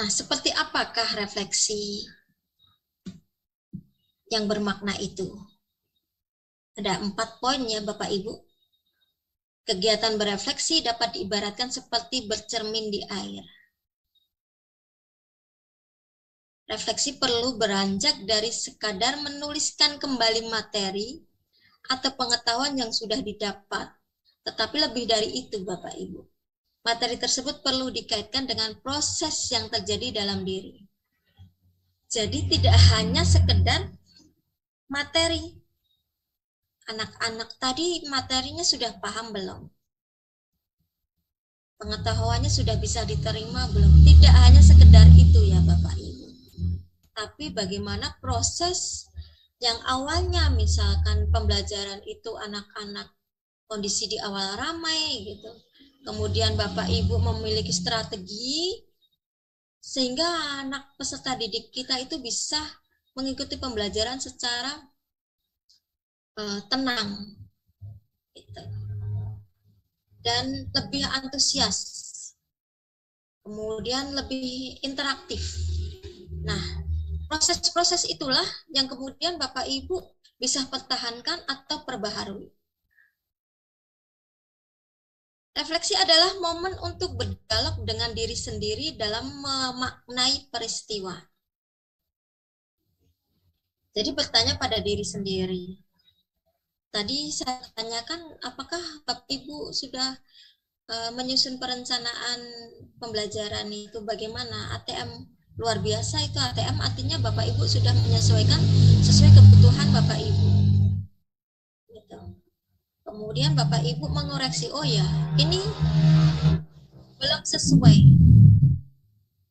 Nah, seperti apakah refleksi yang bermakna itu? Ada 4 poin ya Bapak Ibu. Kegiatan berefleksi dapat diibaratkan seperti bercermin di air. Refleksi perlu beranjak dari sekadar menuliskan kembali materi atau pengetahuan yang sudah didapat, tetapi lebih dari itu Bapak Ibu. Materi tersebut perlu dikaitkan dengan proses yang terjadi dalam diri. Jadi tidak hanya sekedar materi. Anak-anak tadi materinya sudah paham belum? Pengetahuannya sudah bisa diterima belum? Tidak hanya sekedar itu ya Bapak Ibu. Tapi bagaimana proses yang awalnya misalkan pembelajaran itu anak-anak kondisi di awal ramai gitu. Kemudian Bapak Ibu memiliki strategi sehingga anak peserta didik kita itu bisa mengikuti pembelajaran secara tenang gitu. Dan lebih antusias, kemudian lebih interaktif. Nah, proses-proses itulah yang kemudian Bapak Ibu bisa pertahankan atau perbaharui. Refleksi adalah momen untuk berdialog dengan diri sendiri dalam memaknai peristiwa. Jadi bertanya pada diri sendiri. Tadi saya tanyakan apakah Bapak Ibu sudah menyusun perencanaan pembelajaran itu bagaimana? ATM luar biasa itu. ATM artinya Bapak Ibu sudah menyesuaikan sesuai kebutuhan Bapak Ibu. Gitu. Kemudian Bapak Ibu mengoreksi, oh ya ini belum sesuai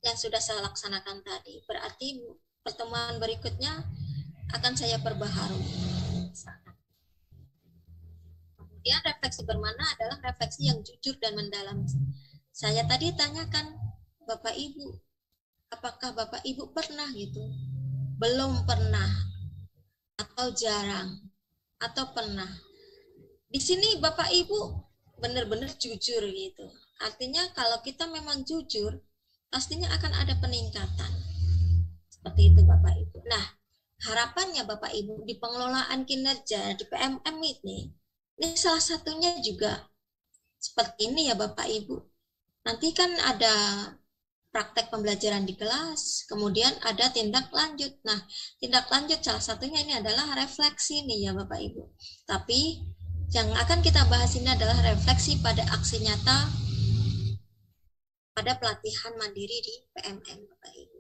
yang sudah saya laksanakan tadi. Berarti pertemuan berikutnya akan saya perbaharui. Kemudian refleksi bermakna adalah refleksi yang jujur dan mendalam. Saya tadi tanyakan Bapak Ibu, apakah Bapak Ibu pernah gitu? Belum pernah, atau jarang, atau pernah. Di sini Bapak Ibu benar-benar jujur gitu. Artinya kalau kita memang jujur, pastinya akan ada peningkatan. Seperti itu Bapak Ibu. Nah, harapannya Bapak Ibu di pengelolaan kinerja di PMM ini salah satunya juga seperti ini ya Bapak Ibu. Nanti kan ada praktek pembelajaran di kelas, kemudian ada tindak lanjut. Nah, tindak lanjut salah satunya ini adalah refleksi nih ya Bapak Ibu. Tapi yang akan kita bahas ini adalah refleksi pada aksi nyata pada pelatihan mandiri di PMM Bapak Ibu.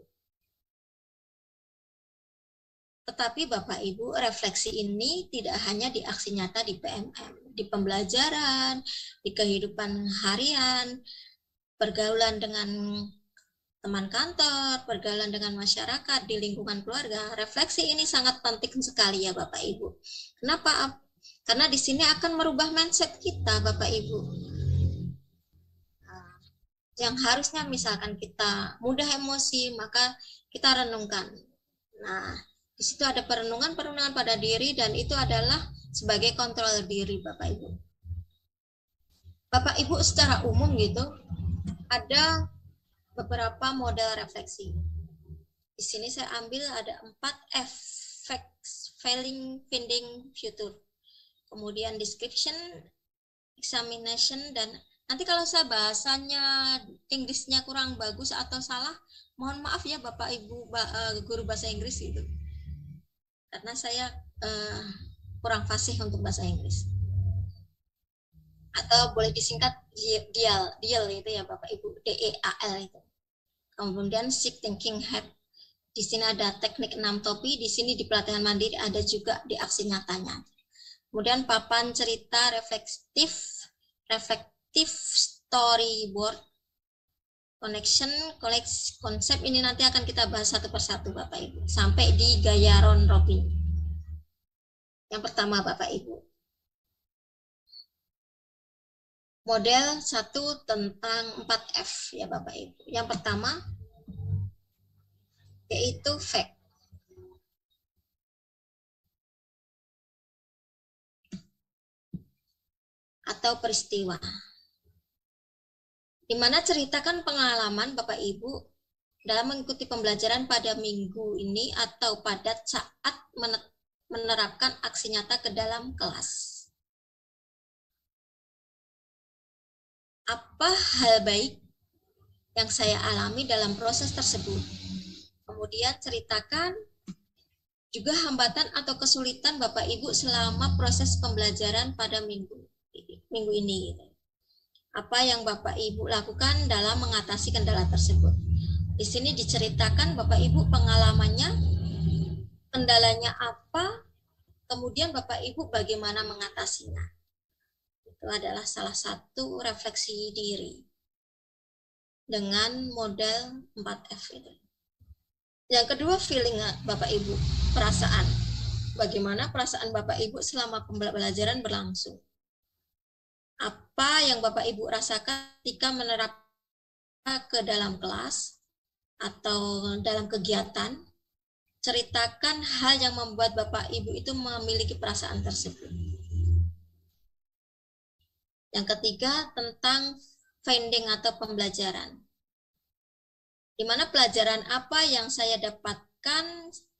Tetapi Bapak Ibu, refleksi ini tidak hanya di aksi nyata di PMM, di pembelajaran, di kehidupan harian, pergaulan dengan teman kantor, pergaulan dengan masyarakat, di lingkungan keluarga. Refleksi ini sangat penting sekali ya Bapak Ibu. Kenapa? Karena di sini akan merubah mindset kita Bapak Ibu. Yang harusnya misalkan kita mudah emosi, maka kita renungkan. Nah, di situ ada perenungan pada diri dan itu adalah sebagai kontrol diri Bapak Ibu. Bapak Ibu secara umum gitu, ada beberapa model refleksi. Di sini saya ambil ada 4 efek failing, finding, future. Kemudian description, examination, dan nanti kalau saya bahasanya Inggrisnya kurang bagus atau salah, mohon maaf ya Bapak Ibu guru bahasa Inggris itu. Karena saya kurang fasih untuk bahasa Inggris. Atau boleh disingkat DEAL itu ya Bapak Ibu, DEAL itu. Kemudian seek thinking head. Di sini ada teknik 6 topi, di sini di pelatihan mandiri ada juga di aksi nyatanya. Kemudian papan cerita reflektif storyboard, connection, konsep ini nanti akan kita bahas satu persatu Bapak Ibu. Sampai di gaya Ron Robin. Yang pertama Bapak Ibu. Model 1 tentang 4F ya Bapak Ibu. Yang pertama yaitu fact. Atau peristiwa. Di mana ceritakan pengalaman Bapak Ibu dalam mengikuti pembelajaran pada minggu ini atau pada saat menerapkan aksi nyata ke dalam kelas. Apa hal baik yang saya alami dalam proses tersebut? Kemudian ceritakan juga hambatan atau kesulitan Bapak Ibu selama proses pembelajaran pada minggu ini. Apa yang Bapak Ibu lakukan dalam mengatasi kendala tersebut? Di sini diceritakan Bapak Ibu pengalamannya, kendalanya apa, kemudian Bapak Ibu bagaimana mengatasinya. Itu adalah salah satu refleksi diri dengan model 4F itu. Yang kedua, feeling Bapak Ibu, perasaan. Bagaimana perasaan Bapak Ibu selama pembelajaran berlangsung? Apa yang Bapak Ibu rasakan ketika menerapkan ke dalam kelas atau dalam kegiatan? Ceritakan hal yang membuat Bapak Ibu itu memiliki perasaan tersebut. Yang ketiga, tentang finding atau pembelajaran. Di mana pelajaran apa yang saya dapatkan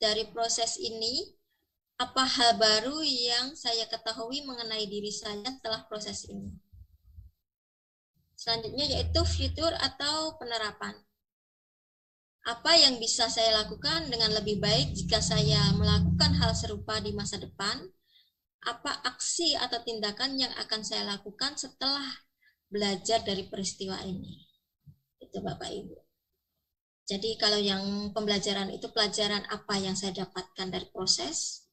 dari proses ini? Apa hal baru yang saya ketahui mengenai diri saya setelah proses ini? Selanjutnya yaitu future atau penerapan. Apa yang bisa saya lakukan dengan lebih baik jika saya melakukan hal serupa di masa depan? Apa aksi atau tindakan yang akan saya lakukan setelah belajar dari peristiwa ini? Itu Bapak Ibu. Jadi kalau yang pembelajaran itu pelajaran apa yang saya dapatkan dari proses,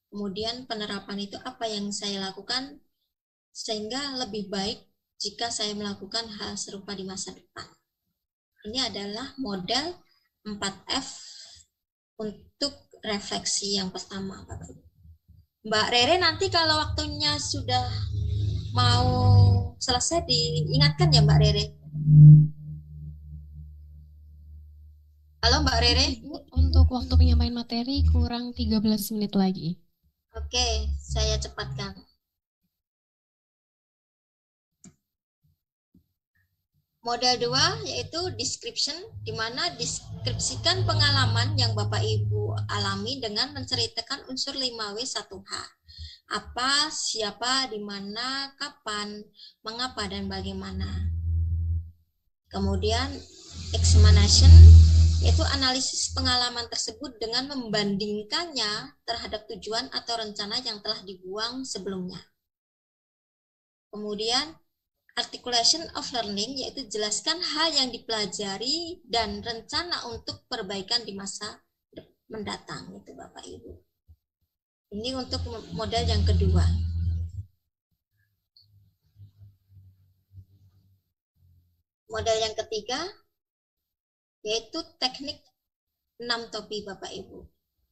kemudian penerapan itu apa yang saya lakukan sehingga lebih baik jika saya melakukan hal serupa di masa depan. Ini adalah model 4F untuk refleksi yang pertama, Bapak Ibu. Mbak Rere nanti kalau waktunya sudah mau selesai diingatkan ya Mbak Rere. Halo Mbak Rere. Untuk waktu penyampaian materi kurang 13 menit lagi. Oke, saya cepatkan. Model 2 yaitu description, di mana deskripsikan pengalaman yang Bapak Ibu alami dengan menceritakan unsur 5W1H. Apa, siapa, di mana, kapan, mengapa, dan bagaimana. Kemudian examination yaitu analisis pengalaman tersebut dengan membandingkannya terhadap tujuan atau rencana yang telah dibuang sebelumnya. Kemudian articulation of learning yaitu jelaskan hal yang dipelajari dan rencana untuk perbaikan di masa mendatang, itu Bapak Ibu. Ini untuk model yang kedua. Model yang ketiga yaitu teknik 6 topi Bapak Ibu.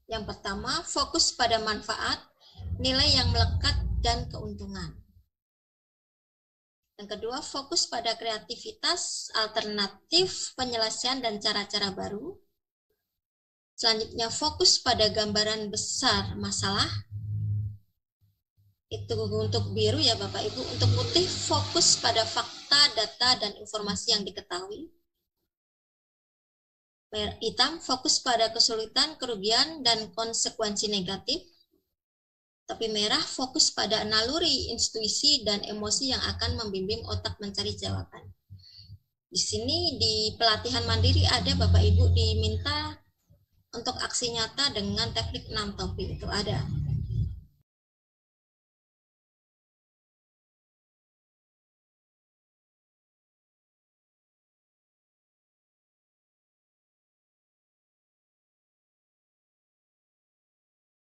Yang pertama, fokus pada manfaat, nilai yang melekat, dan keuntungan. Yang kedua, fokus pada kreativitas, alternatif, penyelesaian, dan cara-cara baru. Selanjutnya, fokus pada gambaran besar masalah. Itu untuk biru ya Bapak Ibu. Untuk putih, fokus pada fakta, data, dan informasi yang diketahui. Hitam, fokus pada kesulitan, kerugian, dan konsekuensi negatif. Tapi merah, fokus pada naluri, intuisi, dan emosi yang akan membimbing otak mencari jawaban. Di sini di pelatihan mandiri ada Bapak Ibu diminta untuk aksi nyata dengan teknik 6 topi itu ada.